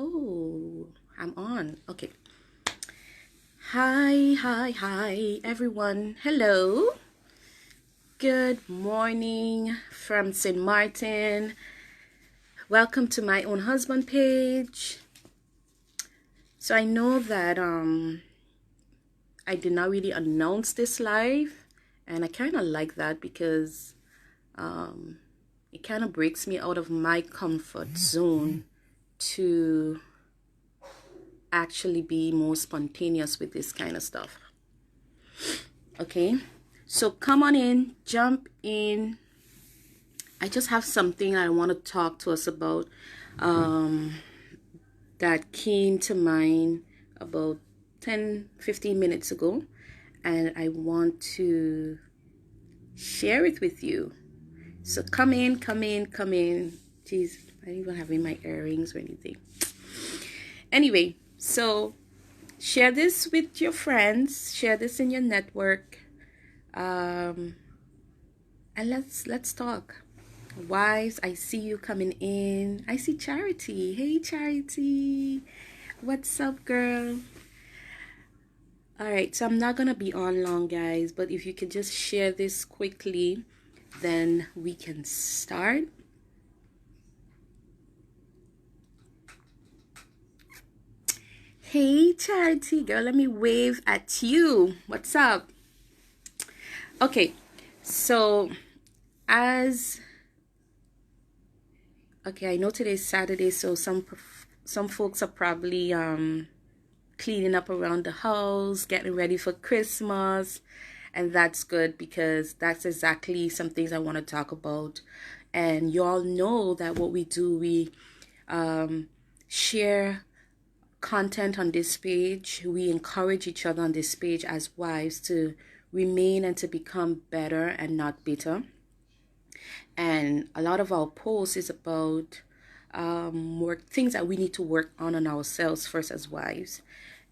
Oh, I'm on. Okay. Hi, everyone. Hello. Good morning from St. Martin. Welcome to my own husband page. So I know that I did not really announce this live, and I kind of like that because it kind of breaks me out of my comfort zone to actually be more spontaneous with this kind of stuff. Okay, so come on in, jump in. I just have something I want to talk to us about that came to mind about 10-15 minutes ago, and I want to share it with you. So come in. Jeez, I don't even have in my earrings or anything. Anyway, so share this with your friends, share this in your network, and let's talk. Wives, I see you coming in. I see Charity. Hey Charity, what's up, girl? All right, so I'm not gonna be on long, guys, but if you could just share this quickly, then we can start. Hey Charity, girl, let me wave at you. What's up? Okay, so I know today's Saturday, so some folks are probably cleaning up around the house, getting ready for Christmas, and that's good because that's exactly some things I want to talk about. And you all know that what we do, we share content on this page. We encourage each other on this page as wives to remain and to become better and not bitter. And a lot of our posts is about things that we need to work on ourselves first as wives,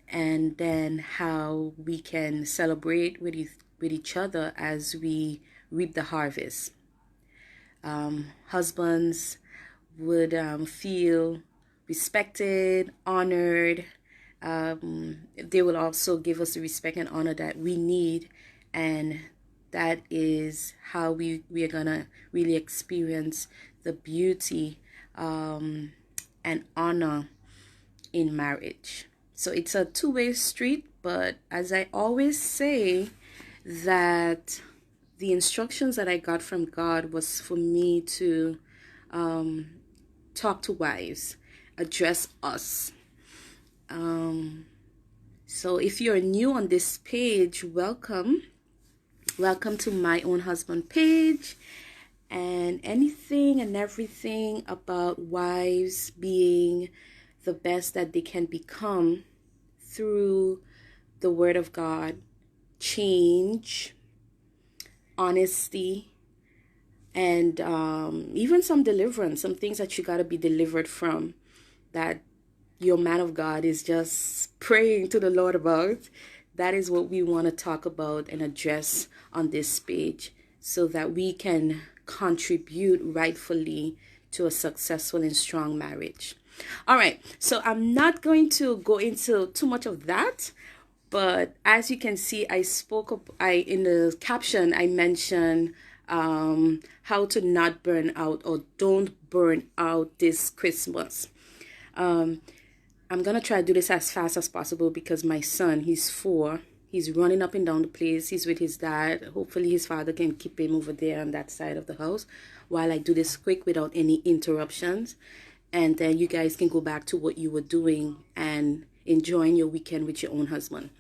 and then how we can celebrate with each other as we reap the harvest. Husbands would feel respected, honored. They will also give us the respect and honor that we need, and that is how we are gonna really experience the beauty and honor in marriage. So it's a two-way street, but as I always say, that the instructions that I got from God was for me to talk to wives, address us. So if you're new on this page, welcome to my own husband page, and anything and everything about wives being the best that they can become through the word of God, change, honesty, and even some deliverance, some things that you got to be delivered from, that your man of God is just praying to the Lord about. That is what we want to talk about and address on this page, so that we can contribute rightfully to a successful and strong marriage. All right, so I'm not going to go into too much of that, but as you can see, in the caption I mentioned how to not burn out, or don't burn out this Christmas. I'm gonna try to do this as fast as possible because my son, he's 4. He's running up and down the place. He's with his dad. Hopefully his father can keep him over there on that side of the house while I do this quick without any interruptions. And then you guys can go back to what you were doing and enjoying your weekend with your own husband.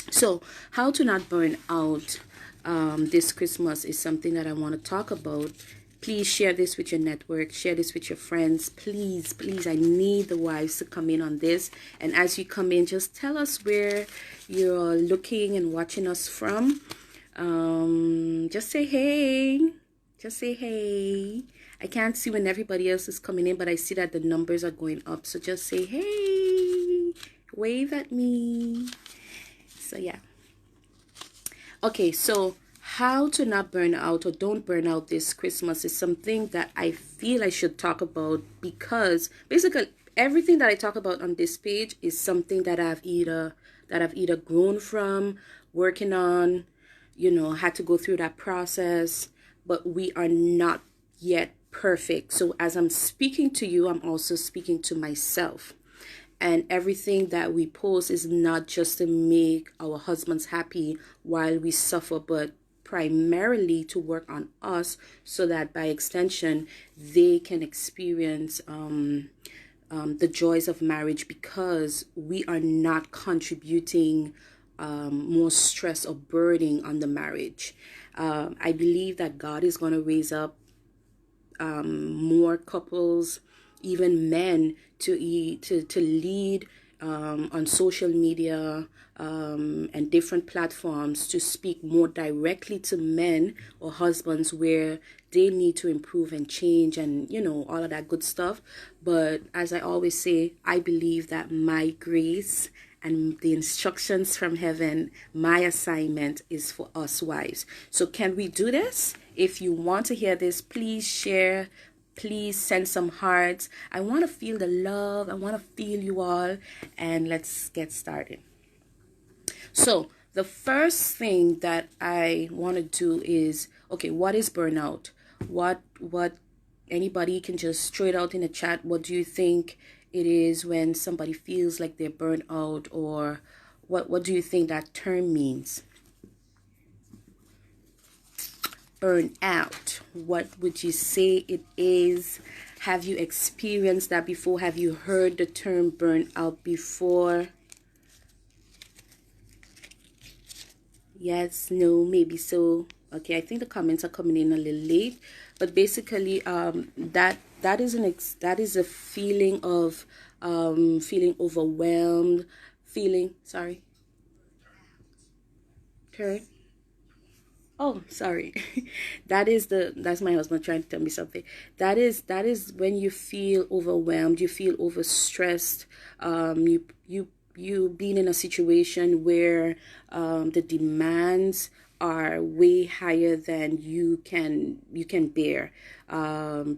So how to not burn out this Christmas is something that I want to talk about. Please share this with your network, share this with your friends. Please, I need the wives to come in on this. And as you come in, just tell us where you're looking and watching us from. Just say hey. I can't see when everybody else is coming in, but I see that the numbers are going up. So just say hey, wave at me. So yeah. Okay, so how to not burn out or don't burn out this Christmas is something that I feel I should talk about, because basically everything that I talk about on this page is something that I've either grown from, working on, had to go through that process, but we are not yet perfect. So as I'm speaking to you, I'm also speaking to myself. And everything that we post is not just to make our husbands happy while we suffer, but primarily to work on us so that by extension they can experience the joys of marriage, because we are not contributing more stress or burden on the marriage. I believe that God is going to raise up more couples, even men, to lead on social media and different platforms, to speak more directly to men or husbands where they need to improve and change, and all of that good stuff. But as I always say, I believe that my grace and the instructions from heaven, my assignment is for us wives. So can we do this? If you want to hear this, please share. Please send some hearts. I want to feel the love. I want to feel you all. And let's get started. So the first thing that I want to do is, okay, what is burnout? What anybody can just throw it out in the chat. What do you think it is when somebody feels like they're burnt out, or what do you think that term means? Burn out. What would you say it is? Have you experienced that before? Have you heard the term burn out before? Yes, no, maybe so. Okay, I think the comments are coming in a little late, but basically that is a feeling of feeling overwhelmed, feeling sorry. Turn. Oh, sorry. That's my husband trying to tell me something. That is when you feel overwhelmed, you feel overstressed, you being in a situation where the demands are way higher than you can bear.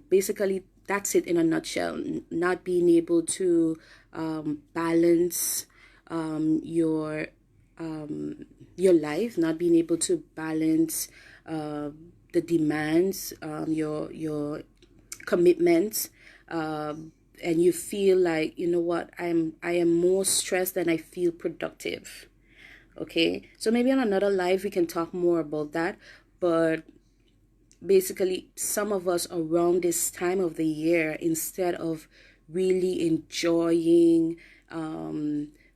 Basically that's it in a nutshell. Not being able to balance your your life, not being able to balance the demands, your commitments, and you feel like, you know what, I am more stressed than I feel productive. Okay, so maybe on another live we can talk more about that, but basically some of us around this time of the year, instead of really enjoying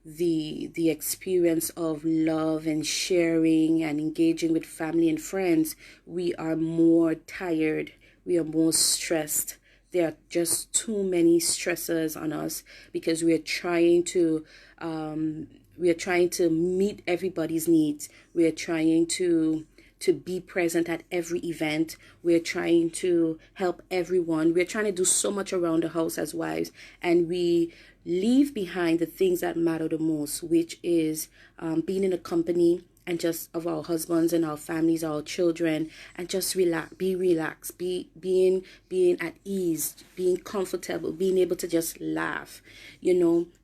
the experience of love and sharing and engaging with family and friends, we are more tired, we are more stressed. There are just too many stressors on us because we are trying to meet everybody's needs. We are trying to be present at every event. We're trying to help everyone. We're trying to do so much around the house as wives, and we leave behind the things that matter the most, which is being in a company and just of our husbands and our families, our children, and just relaxed, being at ease, being comfortable, being able to just laugh.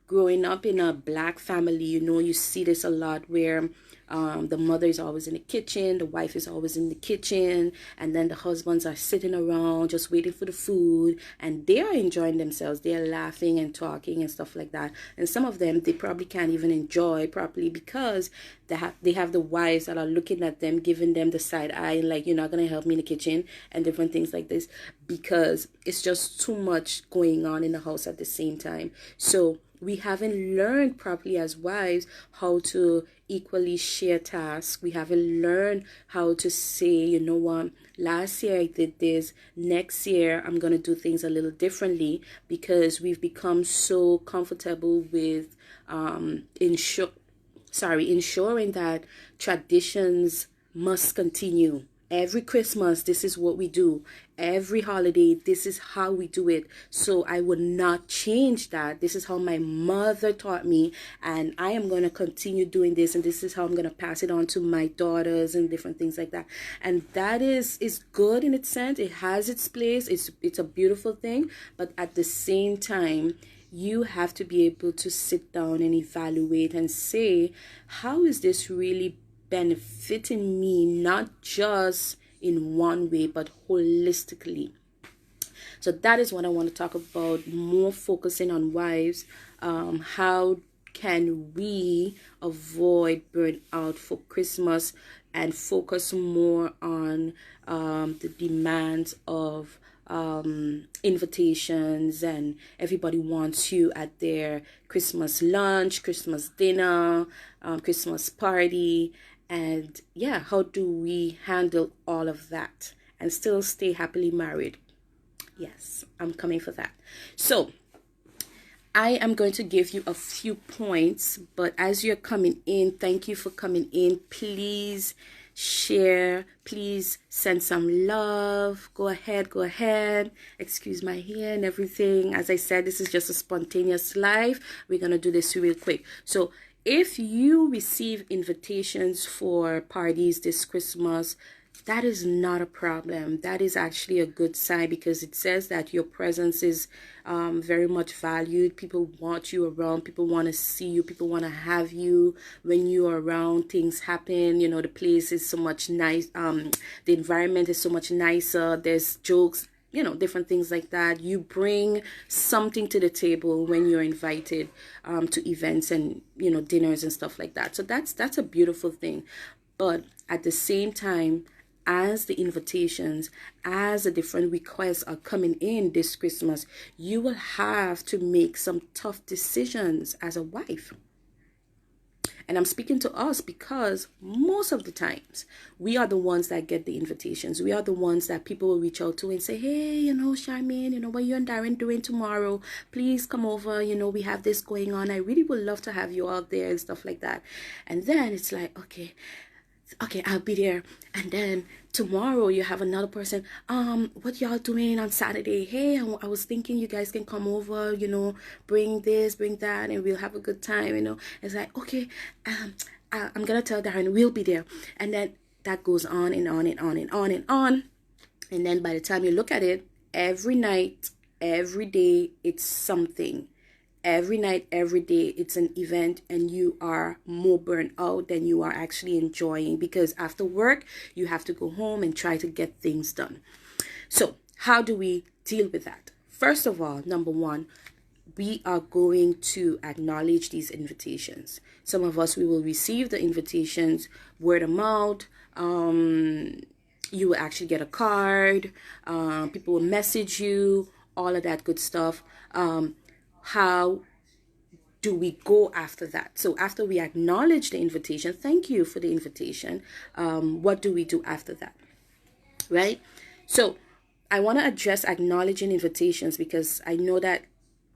Growing up in a black family, you see this a lot where the mother is always in the kitchen, the wife is always in the kitchen, and then the husbands are sitting around just waiting for the food, and they are enjoying themselves. They are laughing and talking and stuff like that. And some of them, they probably can't even enjoy properly because they have the wives that are looking at them, giving them the side eye, like, you're not going to help me in the kitchen, and different things like this, because it's just too much going on in the house at the same time. So we haven't learned properly as wives how to equally share tasks. We haven't learned how to say, you know what, last year I did this, next year I'm going to do things a little differently, because we've become so comfortable with ensuring that traditions must continue. Every Christmas, this is what we do. Every holiday, this is how we do it. So I would not change that. This is how my mother taught me, and I am going to continue doing this, and this is how I'm going to pass it on to my daughters and different things like that. And that is good in its sense. It has its place. It's a beautiful thing, but at the same time, You have to be able to sit down and evaluate and say, how is this really benefiting me, not just in one way, but holistically? So that is what I want to talk about, more focusing on wives. How can we avoid burnout for Christmas and focus more on the demands of invitations, and everybody wants you at their Christmas lunch, Christmas dinner, Christmas party. And yeah, how do we handle all of that and still stay happily married? Yes, I'm coming for that. So I am going to give you a few points, but as you're coming in, thank you for coming in. Please share, please send some love. Go ahead. Excuse my hair and everything. As I said, this is just a spontaneous live. We're going to do this real quick. So if you receive invitations for parties this Christmas, that is not a problem. That is actually a good sign, because it says that your presence is very much valued. People want you around. People want to see you. People want to have you. When you are around, things happen. You know, the place is so much nice. The environment is so much nicer. There's jokes, you know, different things like that. You bring something to the table when you're invited to events and, you know, dinners and stuff like that. So that's a beautiful thing. But at the same time, as the invitations, as the different requests are coming in this Christmas, you will have to make some tough decisions as a wife. And I'm speaking to us, because most of the times we are the ones that get the invitations. We are the ones that people will reach out to and say, hey, you know, Charmaine, you know, what you and Darren doing tomorrow? Please come over. You know, we have this going on. I really would love to have you out there and stuff like that. And then it's like, okay, I'll be there. And then tomorrow you have another person, what y'all doing on Saturday? Hey, I was thinking you guys can come over, you know, bring this, bring that, and we'll have a good time, you know. It's like, okay, I'm gonna tell Darren we'll be there. And then that goes on and on and on and on and on. And then by the time you look at it, every night, every day, it's something. Every night, every day, it's an event, and you are more burnt out than you are actually enjoying, because after work, you have to go home and try to get things done. So how do we deal with that? First of all, number one, we are going to acknowledge these invitations. Some of us, we will receive the invitations word of mouth. You will actually get a card. People will message you, all of that good stuff. How do we go after that? So after we acknowledge the invitation, thank you for the invitation, what do we do after that, right? So I want to address acknowledging invitations, because I know that,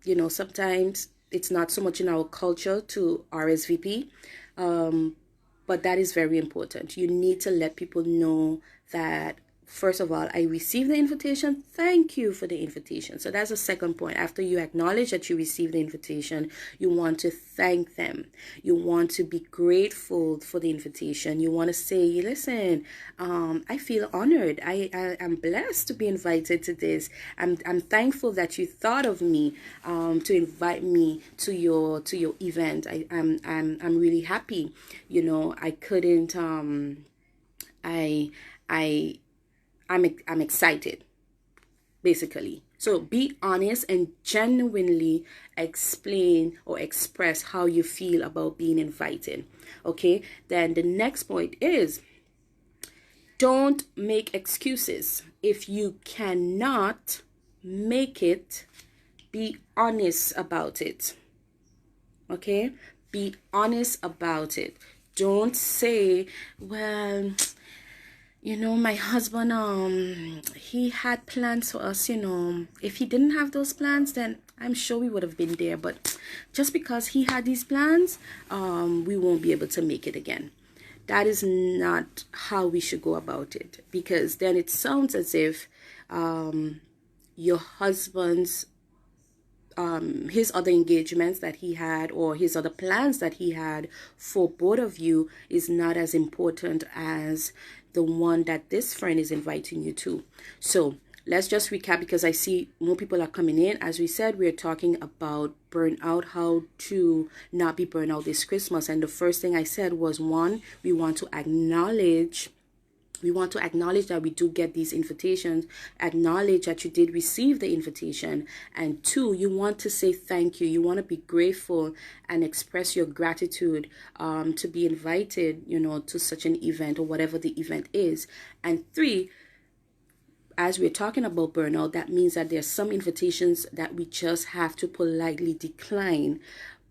you know, sometimes it's not so much in our culture to RSVP, but that is very important. You need to let people know that, first of all, I received the invitation. Thank you for the invitation. So that's the second point. After you acknowledge that you received the invitation, you want to thank them. You want to be grateful for the invitation. You want to say, listen, I feel honored. I am blessed to be invited to this. I'm thankful that you thought of me to invite me to your event. I'm really happy. You know, I couldn't I'm excited, basically. So be honest and genuinely explain or express how you feel about being invited. Okay, then the next point is, don't make excuses. If you cannot make it, be honest about it. Okay, be honest about it. Don't say, well, you know, my husband, he had plans for us, you know. If he didn't have those plans, then I'm sure we would have been there. But just because he had these plans, we won't be able to make it again. That is not how we should go about it, because then it sounds as if your husband's his other engagements that he had, or his other plans that he had for both of you, is not as important as the one that this friend is inviting you to. So let's just recap because I see more people are coming in. As we said, we're talking about burnout, how to not be burnt out this Christmas. And the first thing I said was, one, we want to acknowledge that we do get these invitations, acknowledge that you did receive the invitation. And two, you want to say thank you. You want to be grateful and express your gratitude to be invited, to such an event or whatever the event is. And three, as we're talking about burnout, that means that there's some invitations that we just have to politely decline.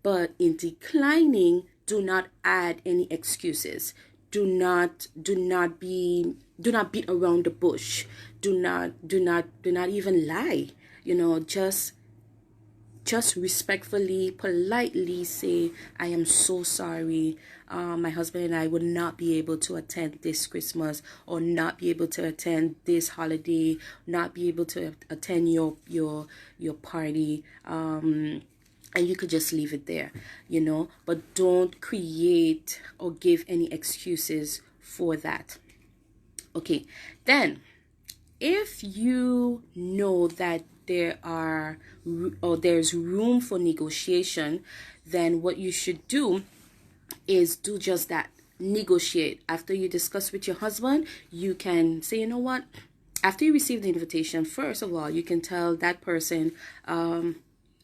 But in declining, do not add any excuses. Do not beat around the bush. Do not even lie. Just respectfully, politely say, I am so sorry. My husband and I would not be able to attend this Christmas, or not be able to attend this holiday, not be able to attend your party. And you could just leave it there, but don't create or give any excuses for that. Okay, then if you know that there's room for negotiation, then what you should do is do just that. Negotiate. After you discuss with your husband, you can say, you know what, after you receive the invitation, first of all, you can tell that person,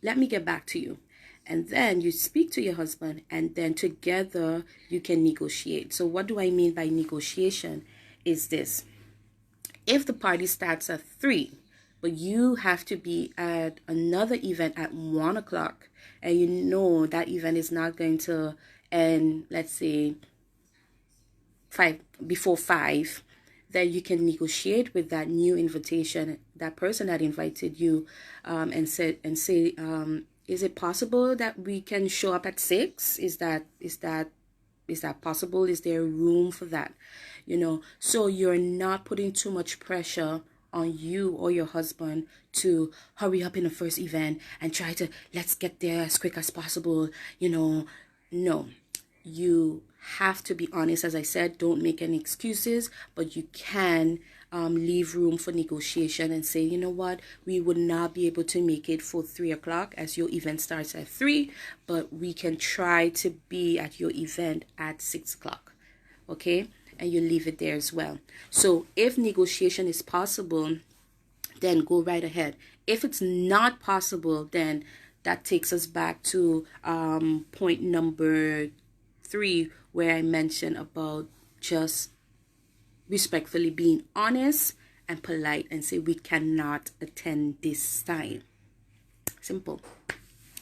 let me get back to you. And then you speak to your husband, and then together you can negotiate. So what do I mean by negotiation is this. If the party starts at 3, but you have to be at another event at 1 o'clock, and you know that event is not going to end, let's say, before 5, then you can negotiate with that new invitation, that person that invited you, and say, is it possible that we can show up at 6? Is that possible? Is there room for that? So you're not putting too much pressure on you or your husband to hurry up in the first event and try to, let's get there as quick as possible. No, you have to be honest. As I said, don't make any excuses, but you can leave room for negotiation and say, you know what, we would not be able to make it for 3 o'clock as your event starts at 3, but we can try to be at your event at 6 o'clock. Okay, and you leave it there as well. So if negotiation is possible, then go right ahead. If it's not possible, then that takes us back to point number 3, where I mentioned about just respectfully being honest and polite and say, we cannot attend this time. Simple.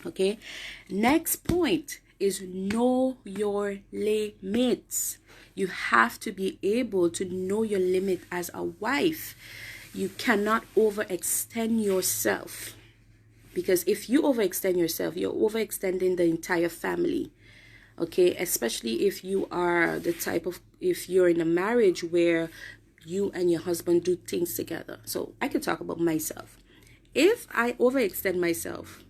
Okay, next point is know your limits. You have to be able to know your limit as a wife. You cannot overextend yourself, because if you overextend yourself, you're overextending the entire family. Okay, especially if you are if you're in a marriage where you and your husband do things together. So I can talk about myself. If I overextend myself,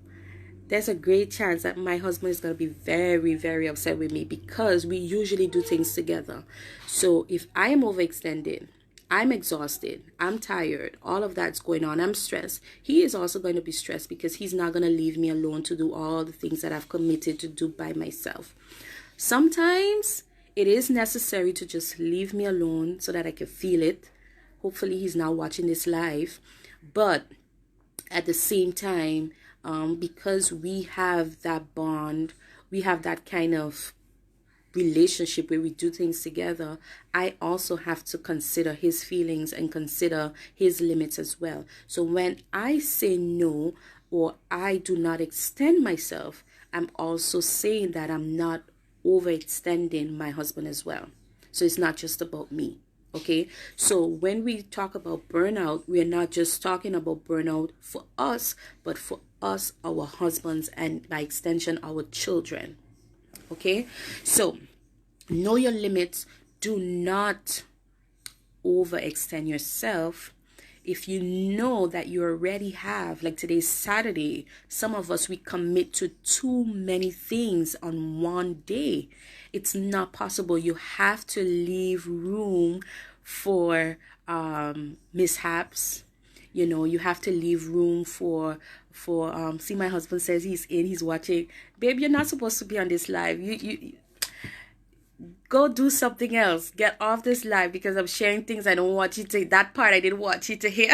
there's a great chance that my husband is going to be very, very upset with me, because we usually do things together. So if I am overextended, I'm exhausted, I'm tired, all of that's going on, I'm stressed. He is also going to be stressed, because he's not going to leave me alone to do all the things that I've committed to do by myself. Sometimes it is necessary to just leave me alone so that I can feel it. Hopefully he's not watching this live. But at the same time, because we have that bond, we have that kind of relationship where we do things together, I also have to consider his feelings and consider his limits as well. So when I say no, or I do not extend myself, I'm also saying that I'm not overextending my husband as well. So it's not just about me. Okay, so when we talk about burnout, we are not just talking about burnout for us, but for us, our husbands, and by extension, our children. Okay, so know your limits. Do not overextend yourself. If you know that you already have, like today's Saturday, some of us, we commit to too many things on one day. It's not possible. You have to leave room for mishaps. You have to leave room for see, my husband says he's watching. Babe, you're not supposed to be on this live. You go do something else. Get off this live, because I'm sharing things I don't want you to, that part I didn't want you to hear.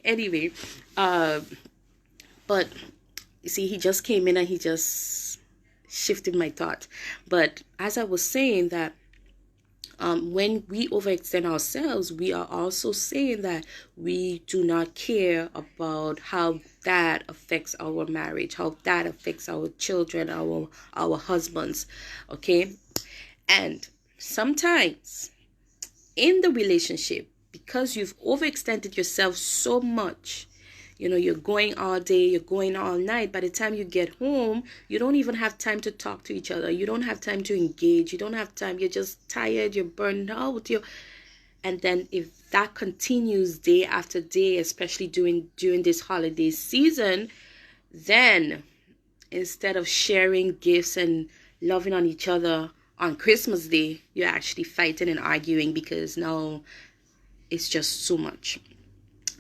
Anyway, but you see, he just came in and he just shifted my thought. But as I was saying that, when we overextend ourselves, we are also saying that we do not care about how that affects our marriage, how that affects our children, our husbands, okay? And sometimes in the relationship, because you've overextended yourself so much, you're going all day, you're going all night. By the time you get home, you don't even have time to talk to each other. You don't have time to engage. You don't have time. You're just tired. You're burned out. And then if that continues day after day, especially during this holiday season, then instead of sharing gifts and loving on each other on Christmas Day, you're actually fighting and arguing because now it's just so much.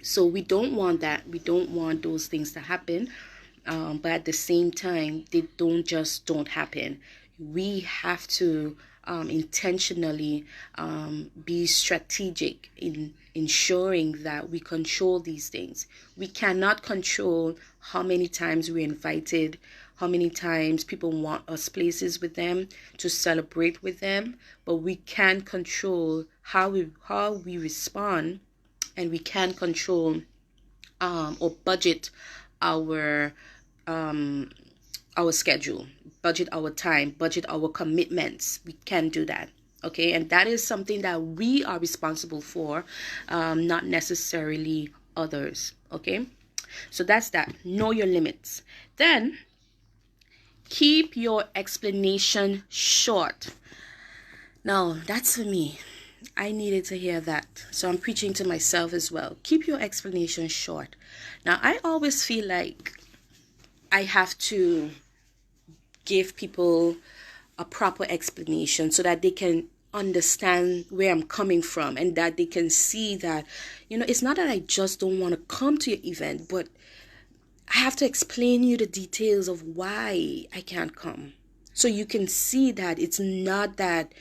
So we don't want that. We don't want those things to happen. But at the same time, they don't happen. We have to intentionally be strategic in ensuring that we control these things. We cannot control how many times we're invited, how many times people want us places with them to celebrate with them, but we can control how we respond, and we can control or budget our schedule, budget our time, budget our commitments. We can do that. Okay, and that is something that we are responsible for, not necessarily others. Okay, so that's that. Know your limits. Then keep your explanation short. Now, that's for me. I needed to hear that. So I'm preaching to myself as well. Keep your explanation short. Now, I always feel like I have to give people a proper explanation so that they can understand where I'm coming from, and that they can see that, it's not that I just don't want to come to your event, but I have to explain you the details of why I can't come. So you can see that it's not that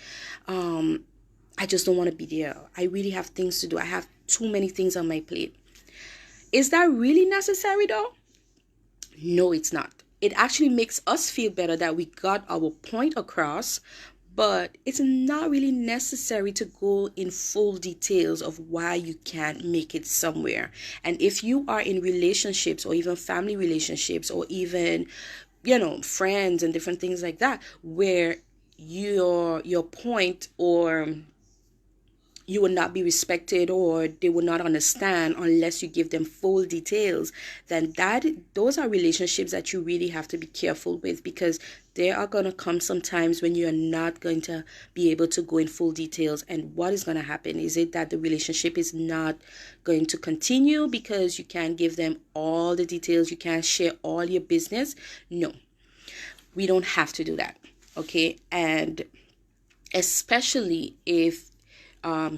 I just don't want to be there. I really have things to do. I have too many things on my plate. Is that really necessary though? No, it's not. It actually makes us feel better that we got our point across, but it's not really necessary to go in full details of why you can't make it somewhere. And if you are in relationships, or even family relationships, or even, friends and different things like that, where your point, or you will not be respected, or they will not understand unless you give them full details, then those are relationships that you really have to be careful with, because there are going to come some times when you're not going to be able to go in full details. And what is going to happen? Is it that the relationship is not going to continue because you can't give them all the details, you can't share all your business? No, we don't have to do that. Okay, and especially if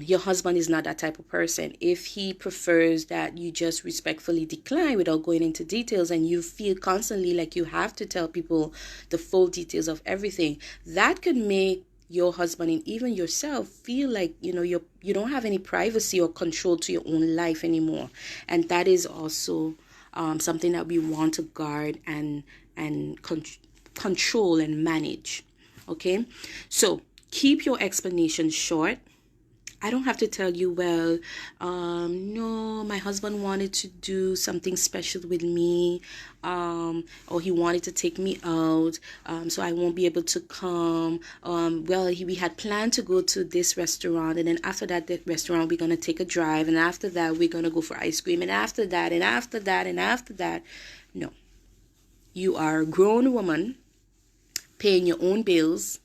your husband is not that type of person. If he prefers that you just respectfully decline without going into details, and you feel constantly like you have to tell people the full details of everything, that could make your husband and even yourself feel like you don't have any privacy or control to your own life anymore. And that is also something that we want to guard and control and manage. Okay, so keep your explanation short. I don't have to tell you, well, no, my husband wanted to do something special with me, or he wanted to take me out, so I won't be able to come. We had planned to go to this restaurant, and then after that restaurant, we're going to take a drive, and after that, we're going to go for ice cream, and after that, and after that, and after that. No. You are a grown woman, paying your own bills,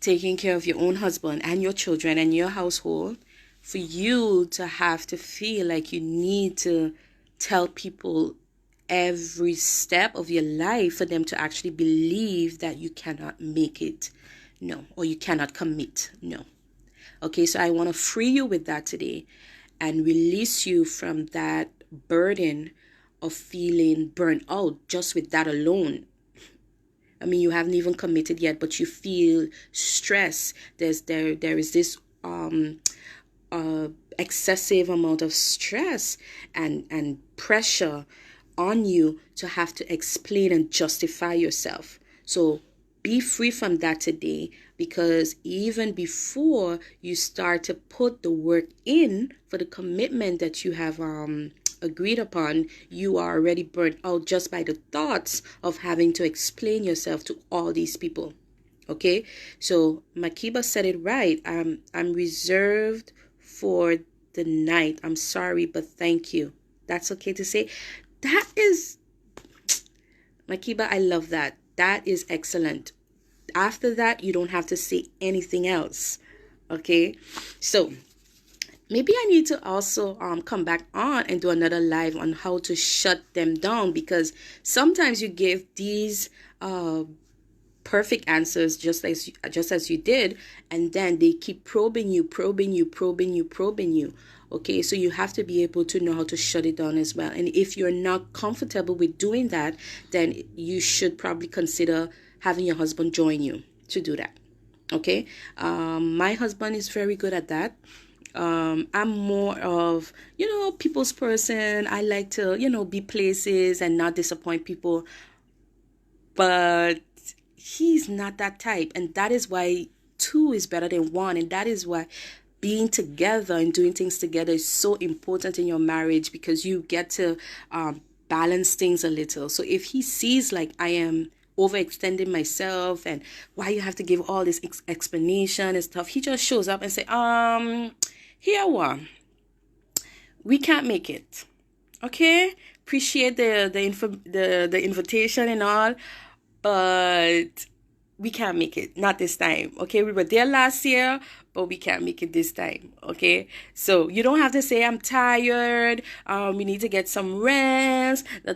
taking care of your own husband and your children and your household, for you to have to feel like you need to tell people every step of your life for them to actually believe that you cannot make it. No. Or you cannot commit. No. Okay, so I want to free you with that today. and release you from that burden of feeling burnt out just with that alone. I mean, you haven't even committed yet, but you feel stress. There is this excessive amount of stress and pressure on you to have to explain and justify yourself. So be free from that today, because even before you start to put the work in for the commitment that you have agreed upon, you are already burnt out just by the thoughts of having to explain yourself to all these people. Okay, so Makiba said it right. I'm reserved for the night. I'm sorry, but thank you. That's okay to say. That is, Makiba, I love that. That is excellent. After that, you don't have to say anything else. Okay, so maybe I need to also come back on and do another live on how to shut them down, because sometimes you give these perfect answers just as you did, and then they keep probing you. Okay, so you have to be able to know how to shut it down as well. And if you're not comfortable with doing that, then you should probably consider having your husband join you to do that. Okay, my husband is very good at that. I'm more of, people's person. I like to, be places and not disappoint people. But he's not that type. And that is why two is better than one. And that is why being together and doing things together is so important in your marriage, because you get to balance things a little. So if he sees like I am overextending myself and why you have to give all this explanation and stuff, he just shows up and say, here one, we can't make it. Okay, appreciate the invitation and all, but we can't make it, not this time. Okay, we were there last year, but we can't make it this time. Okay, so you don't have to say I'm tired, we need to get some rest, I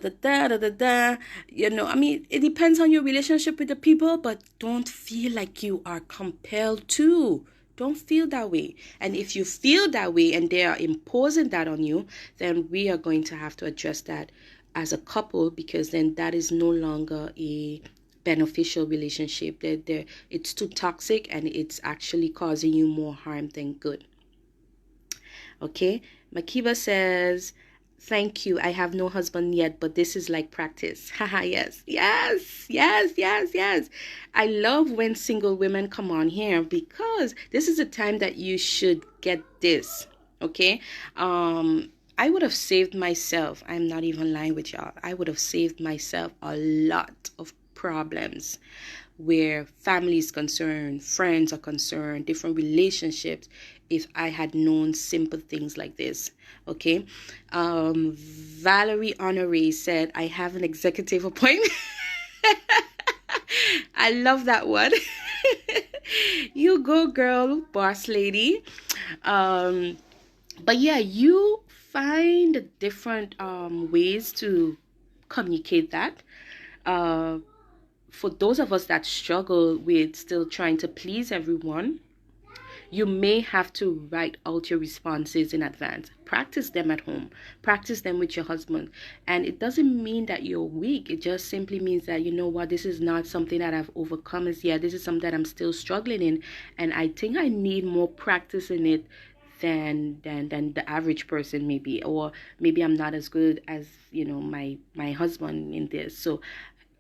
mean, it depends on your relationship with the people, but don't feel like you are compelled to. Don't feel that way. And if you feel that way and they are imposing that on you, then we are going to have to address that as a couple, because then that is no longer a beneficial relationship. It's too toxic, and it's actually causing you more harm than good. Okay, Makiba says, thank you. I have no husband yet, but this is like practice. Haha, yes. I love when single women come on here, because this is a time that you should get this. Okay, I would have saved myself. I'm not even lying with y'all. I would have saved myself a lot of problems where family is concerned, friends are concerned, different relationships, if I had known simple things like this. Okay, Valerie Honore said, I have an executive appointment. I love that one. You go, girl, boss lady. But yeah, you find different ways to communicate that. For those of us that struggle with still trying to please everyone, you may have to write out your responses in advance. Practice them at home. Practice them with your husband. And it doesn't mean that you're weak. It just simply means that, you know what, this is not something that I've overcome as yet. This is something that I'm still struggling in. And I think I need more practice in it than the average person maybe. Or maybe I'm not as good as, my husband in this. So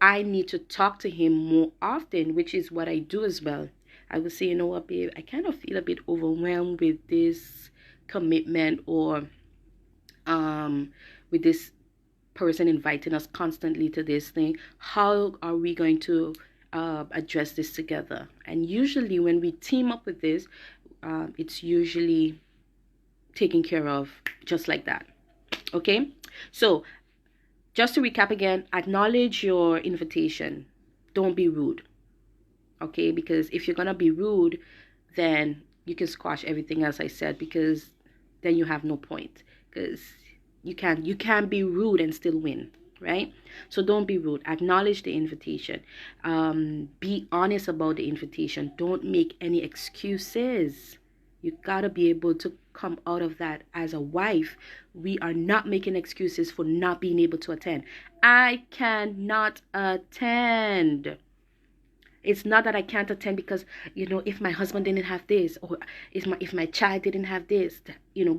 I need to talk to him more often, which is what I do as well. I would say, you know what, babe, I kind of feel a bit overwhelmed with this commitment, or with this person inviting us constantly to this thing. How are we going to address this together? And usually when we team up with this, it's usually taken care of just like that. Okay, so just to recap again, acknowledge your invitation. Don't be rude. Okay, because if you're gonna be rude, then you can squash everything else I said, because then you have no point, because you can't be rude and still win, right? So don't be rude. Acknowledge the invitation. Be honest about the invitation. Don't make any excuses. You gotta be able to come out of that as a wife, we are not making excuses for not being able to attend. I cannot attend. It's not that I can't attend because, if my husband didn't have this, or if my child didn't have this,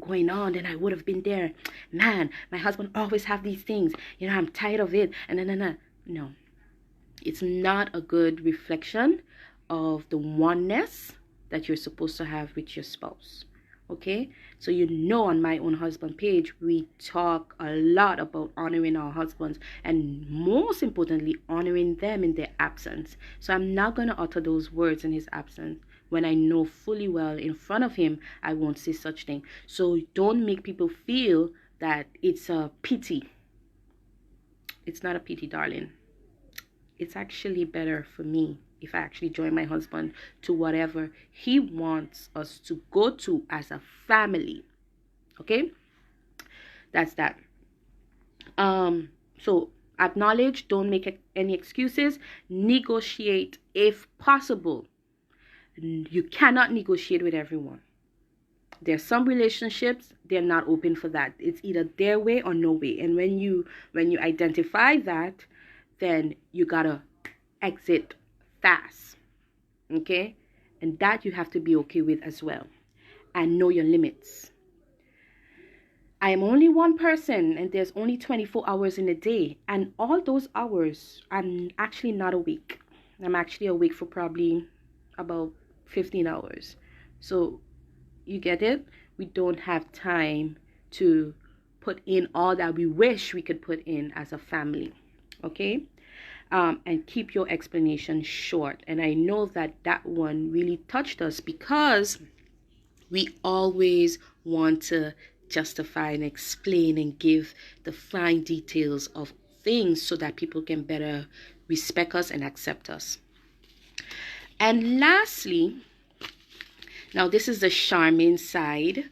going on, then I would have been there. Man, my husband always have these things. I'm tired of it. And no, it's not a good reflection of the oneness that you're supposed to have with your spouse. Okay, so on my own husband page, we talk a lot about honoring our husbands, and most importantly, honoring them in their absence. So I'm not going to utter those words in his absence when I know fully well in front of him I won't say such thing. So don't make people feel that it's a pity. It's not a pity, darling. It's actually better for me if I actually join my husband to whatever he wants us to go to as a family. Okay? That's that. So acknowledge, don't make any excuses, negotiate if possible. You cannot negotiate with everyone. There's some relationships, they're not open for that. It's either their way or no way. And when you identify that, then you gotta exit fast. Okay? And that you have to be okay with as well. And know your limits. I am only one person, and there's only 24 hours in a day. And all those hours, I'm actually not awake. I'm actually awake for probably about 15 hours. So, you get it? We don't have time to put in all that we wish we could put in as a family. Okay? And keep your explanation short. And I know that one really touched us because we always want to justify and explain and give the fine details of things so that people can better respect us and accept us. And lastly, now this is the Charmaine side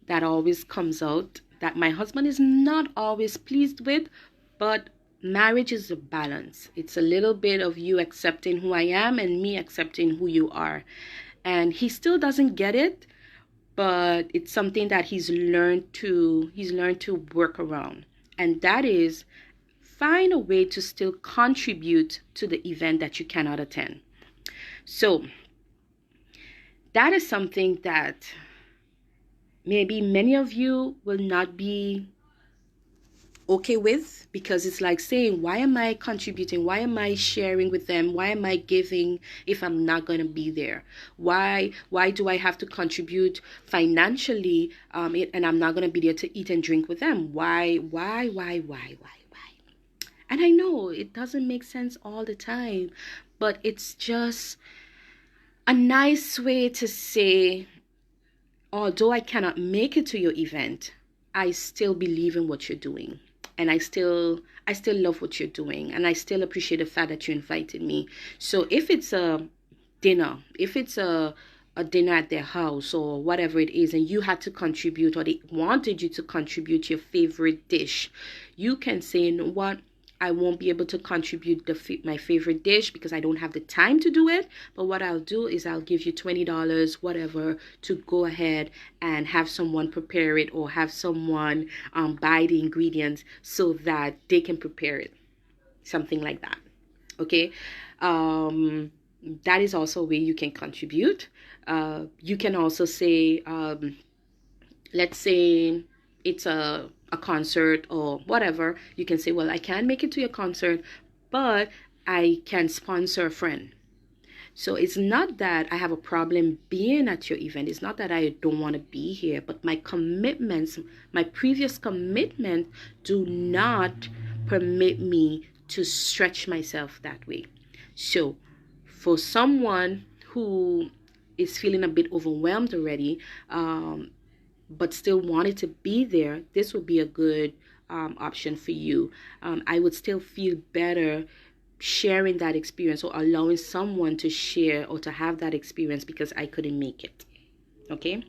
that always comes out, that my husband is not always pleased with, but marriage is a balance. It's a little bit of you accepting who I am and me accepting who you are. And he still doesn't get it, but it's something that he's learned to work around. And that is, find a way to still contribute to the event that you cannot attend. So that is something that maybe many of you will not be okay with, because it's like saying, why am I contributing? Why am I sharing with them? Why am I giving if I'm not going to be there? Why do I have to contribute financially and I'm not going to be there to eat and drink with them? Why? And I know it doesn't make sense all the time, but it's just a nice way to say, although I cannot make it to your event, I still believe in what you're doing. And I still love what you're doing. And I still appreciate the fact that you invited me. So if it's a dinner, if it's a dinner at their house or whatever it is, and you had to contribute, or they wanted you to contribute your favorite dish, you can say, you know what? I won't be able to contribute my favorite dish because I don't have the time to do it. But what I'll do is I'll give you $20, whatever, to go ahead and have someone prepare it, or have someone buy the ingredients so that they can prepare it. Something like that. Okay? That is also a way you can contribute. You can also say, let's say it's a concert or whatever. You can say, well, I can't make it to your concert, but I can sponsor a friend. So it's not that I have a problem being at your event. It's not that I don't want to be here, but my commitments, my previous commitment, do not permit me to stretch myself that way. So for someone who is feeling a bit overwhelmed already, but still wanted to be there, this would be a good option for you. I would still feel better sharing that experience, or allowing someone to share or to have that experience, because I couldn't make it. Okay?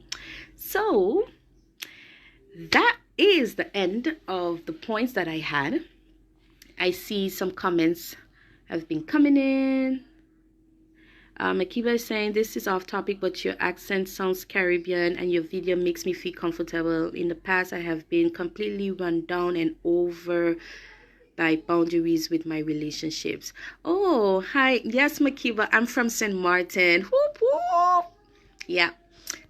So that is the end of the points that I had. I see some comments have been coming in. Akiba is saying, this is off topic, but your accent sounds Caribbean and your video makes me feel comfortable. In the past, I have been completely run down and over by boundaries with my relationships. Oh, hi. Yes, Makiba, I'm from St. Martin. Whoop, whoop. Yeah.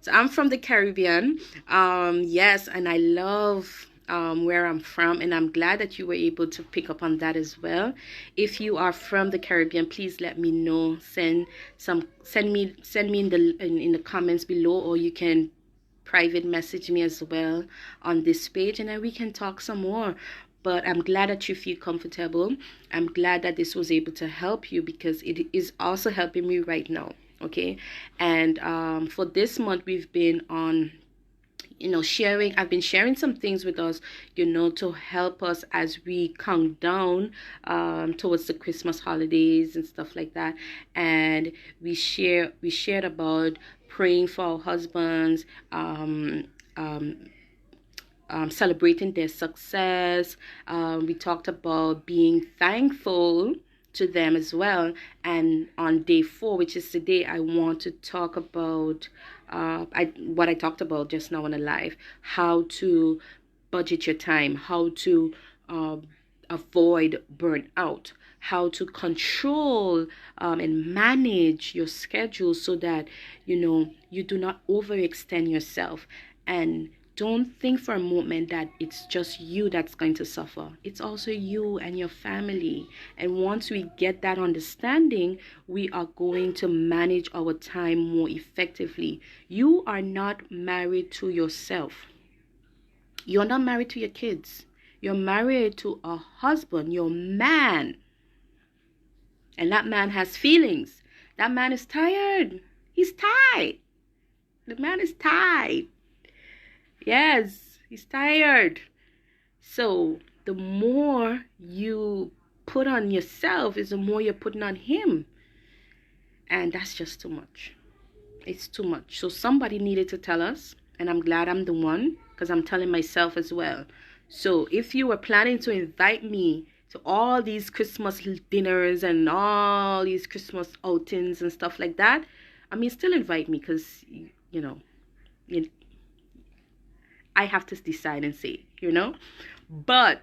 So I'm from the Caribbean. Yes, and I love where I'm from, and I'm glad that you were able to pick up on that as well. If you are from the Caribbean, please let me know. Send me in the comments below, or you can private message me as well on this page, and then we can talk some more. But I'm glad that you feel comfortable. I'm glad that this was able to help you, because it is also helping me right now. Okay. And for this month, we've been on, sharing. I've been sharing some things with us, to help us as we count down towards the Christmas holidays and stuff like that. And we shared about praying for our husbands, celebrating their success. We talked about being thankful to them as well. And on day 4, which is today, I want to talk about what I talked about just now on the live: how to budget your time, how to avoid burnout, how to control and manage your schedule so that you do not overextend yourself. And don't think for a moment that it's just you that's going to suffer. It's also you and your family. And once we get that understanding, we are going to manage our time more effectively. You are not married to yourself. You're not married to your kids. You're married to a husband, your man. And that man has feelings. That man is tired. He's tired. The man is tired. Yes, he's tired. So the more you put on yourself is the more you're putting on him. And that's just too much. It's too much. So somebody needed to tell us. And I'm glad I'm the one, because I'm telling myself as well. So if you were planning to invite me to all these Christmas dinners and all these Christmas outings and stuff like that, still invite me, because, I have to decide and say, But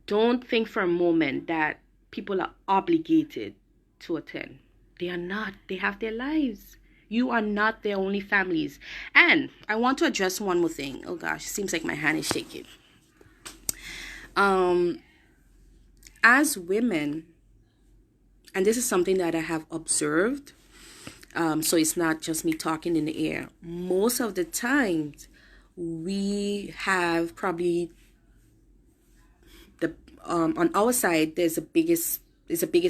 don't think for a moment that people are obligated to attend. They are not. They have their lives. You are not their only families. And I want to address one more thing. Oh gosh, seems like my hand is shaking. As women, and this is something that I have observed, so it's not just me talking in the air. Most of the times, we have probably on our side, there's the biggest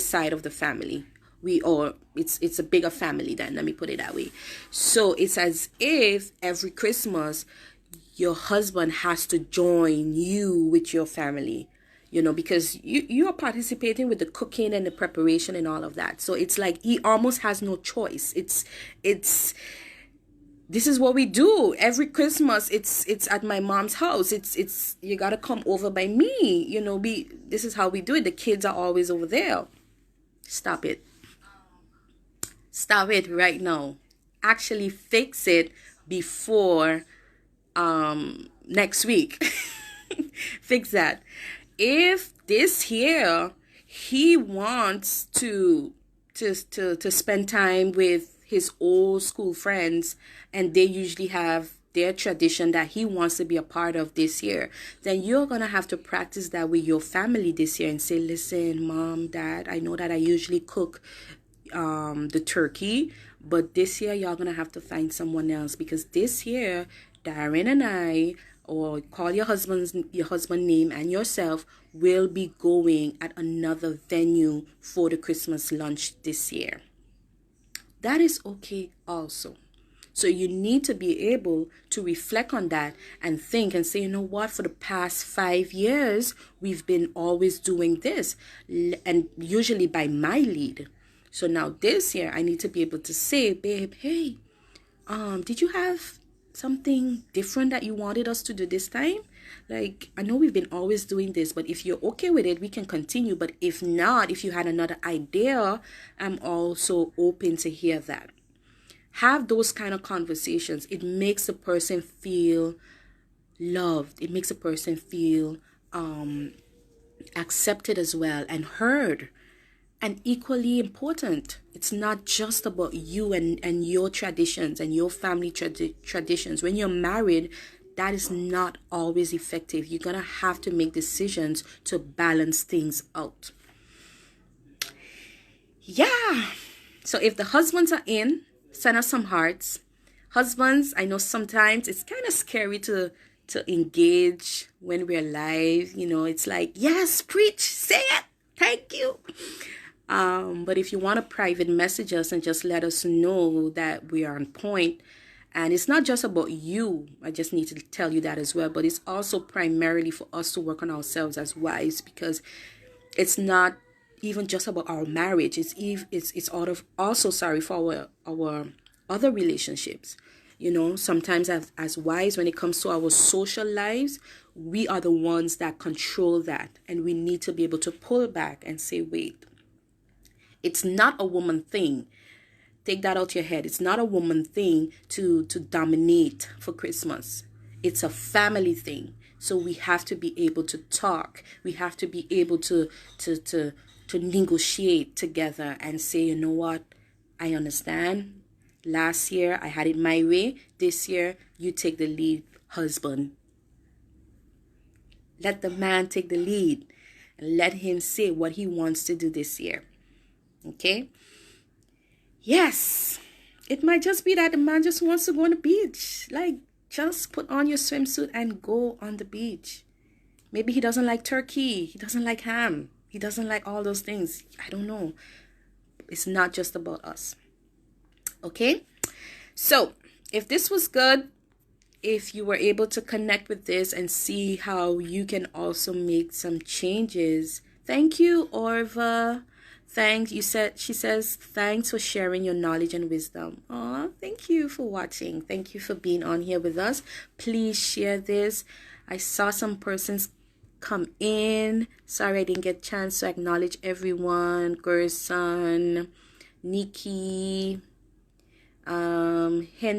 side of the family. It's a bigger family then, let me put it that way. So it's as if every Christmas your husband has to join you with your family, because you are participating with the cooking and the preparation and all of that. So it's like he almost has no choice. This is what we do every Christmas. It's at my mom's house. It's you gotta come over by me. This is how we do it. The kids are always over there. Stop it. Stop it right now. Actually fix it before next week. Fix that. If this year he wants to spend time with his old school friends, and they usually have their tradition that he wants to be a part of this year, then you're gonna have to practice that with your family this year and say, listen, Mom, Dad, I know that I usually cook the turkey, but this year y'all gonna have to find someone else, because this year Darren and I, or call your husband name, and yourself will be going at another venue for the Christmas lunch this year. That is okay also. So you need to be able to reflect on that and think and say, what, for the past 5 years, we've been always doing this, and usually by my lead. So now this year, I need to be able to say, babe, hey, did you have something different that you wanted us to do this time? Like, I know we've been always doing this, but if you're okay with it, we can continue. But if not, if you had another idea, I'm also open to hear that. Have those kind of conversations. It makes a person feel loved. It makes a person feel accepted as well and heard. And equally important, it's not just about you and your traditions and your family traditions. When you're married, that is not always effective. You're going to have to make decisions to balance things out. Yeah. So if the husbands are in, send us some hearts. Husbands, I know sometimes it's kind of scary to engage when we're live. You know, it's like, yes, preach, say it. Thank you. But if you want to private message us and just let us know that we are on point, and it's not just about you, I just need to tell you that as well, but it's also primarily for us to work on ourselves as wives, because it's not even just about our marriage. It's also for our other relationships. You know, sometimes as wives, when it comes to our social lives, we are the ones that control that, and we need to be able to pull back and say, wait, it's not a woman thing. Take that out your head. It's not a woman thing to dominate for Christmas. It's a family thing. So we have to be able to talk. We have to be able to negotiate together and say, you know what? I understand. Last year I had it my way. This year you take the lead, husband. Let the man take the lead and let him say what he wants to do this year. Okay? Yes. It might just be that the man just wants to go on the beach. Like, just put on your swimsuit and go on the beach. Maybe he doesn't like turkey. He doesn't like ham. He doesn't like all those things. I don't know. It's not just about us. Okay? So, if this was good, if you were able to connect with this and see how you can also make some changes, thank you, Orva. She says, thanks for sharing your knowledge and wisdom. Oh, thank you for watching. Thank you for being on here with us. Please share this. I saw some persons come in. Sorry I didn't get a chance to acknowledge everyone. Gerson, Nikki, Gente.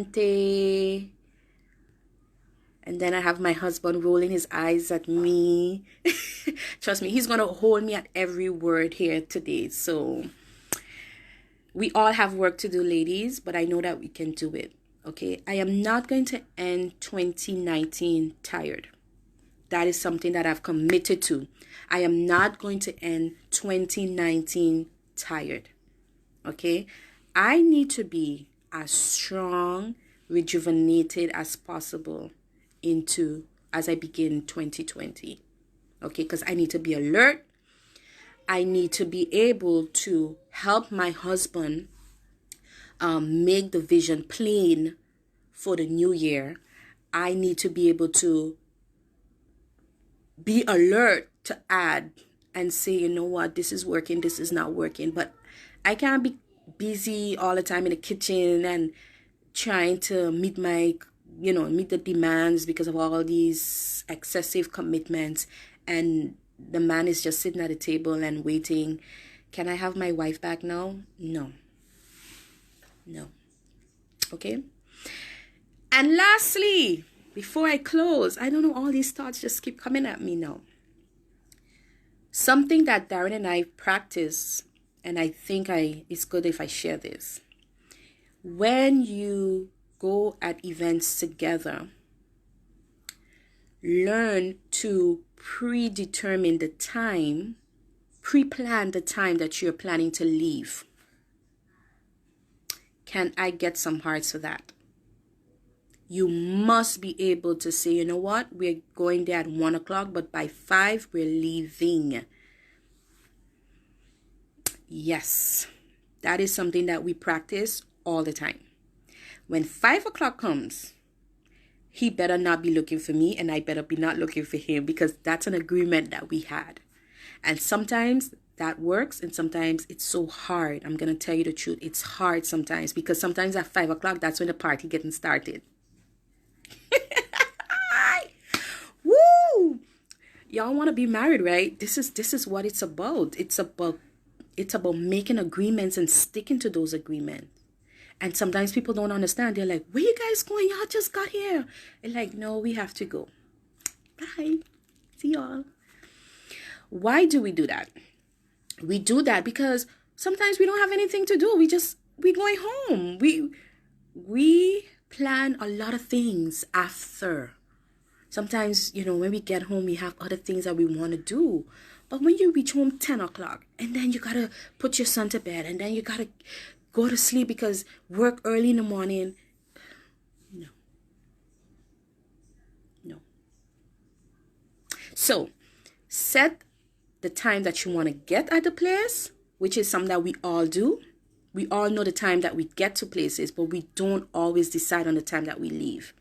And then I have my husband rolling his eyes at me. Trust me, he's going to hold me at every word here today. So we all have work to do, ladies, but I know that we can do it. Okay, I am not going to end 2019 tired. That is something that I've committed to. I am not going to end 2019 tired. Okay, I need to be as strong, rejuvenated as possible as I begin 2020. Okay, because I need to be alert. I need to be able to help my husband make the vision plain for the new year. I need to be able to be alert to add and say, you know what, this is working, this is not working. But I can't be busy all the time in the kitchen and trying to meet the demands because of all these excessive commitments, and the man is just sitting at the table and waiting. Can I have my wife back now? No. Okay. And lastly, before I close, I don't know, all these thoughts just keep coming at me now. Something that Darren and I practice, and I think it's good if I share this. When you go at events together, learn to pre-plan the time that you're planning to leave. Can I get some hearts for that? You must be able to say, you know what, we're going there at 1 o'clock, but by 5 we're leaving. Yes, that is something that we practice all the time. When 5 o'clock comes, he better not be looking for me, and I better be not looking for him, because that's an agreement that we had. And sometimes that works, and sometimes it's so hard. I'm going to tell you the truth. It's hard sometimes, because sometimes at 5 o'clock, that's when the party getting started. Woo! Y'all want to be married, right? This is what it's about. It's about making agreements and sticking to those agreements. And sometimes people don't understand. They're like, where you guys going? Y'all just got here. And like, no, we have to go. Bye. See y'all. Why do we do that? We do that because sometimes we don't have anything to do. We going home. We plan a lot of things after. Sometimes, when we get home, we have other things that we want to do. But when you reach home 10 o'clock, and then you got to put your son to bed, and then you got to go to sleep because work early in the morning. No. So, set the time that you want to get at the place, which is something that we all do. We all know the time that we get to places, but we don't always decide on the time that we leave.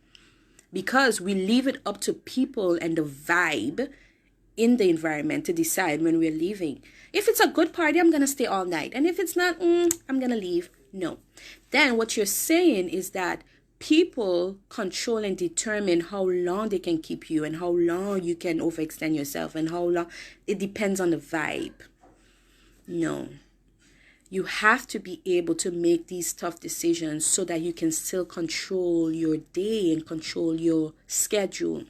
Because we leave it up to people and the vibe in the environment to decide when we're leaving. If it's a good party, I'm going to stay all night. And if it's not, I'm going to leave. No. Then what you're saying is that people control and determine how long they can keep you and how long you can overextend yourself and how long. It depends on the vibe. No. You have to be able to make these tough decisions so that you can still control your day and control your schedule.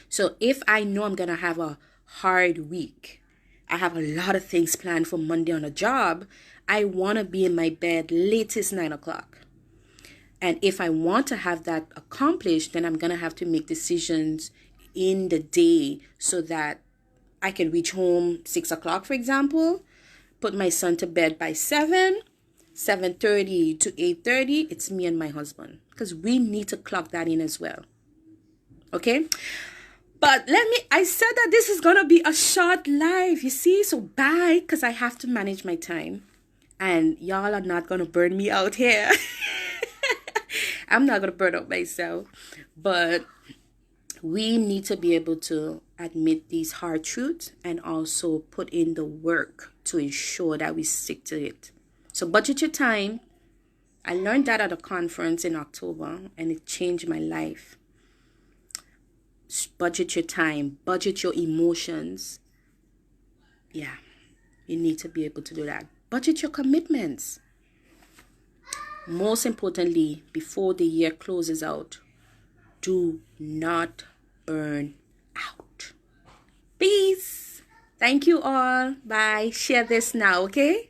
So if I know I'm going to have a hard week, I have a lot of things planned for Monday on a job, I want to be in my bed latest 9 o'clock. And if I want to have that accomplished, then I'm going to have to make decisions in the day so that I can reach home 6 o'clock, for example, put my son to bed by 7:30 to 8:30. It's me and my husband because we need to clock that in as well. Okay? But I said that this is going to be a short live, you see? So bye, because I have to manage my time. And y'all are not going to burn me out here. I'm not going to burn out myself. But we need to be able to admit these hard truths and also put in the work to ensure that we stick to it. So budget your time. I learned that at a conference in October and it changed my life. Budget your time. Budget your emotions. Yeah, you need to be able to do that. Budget your commitments. Most importantly, before the year closes out, do not burn out. Peace. Thank you all. Bye. Share this now, okay?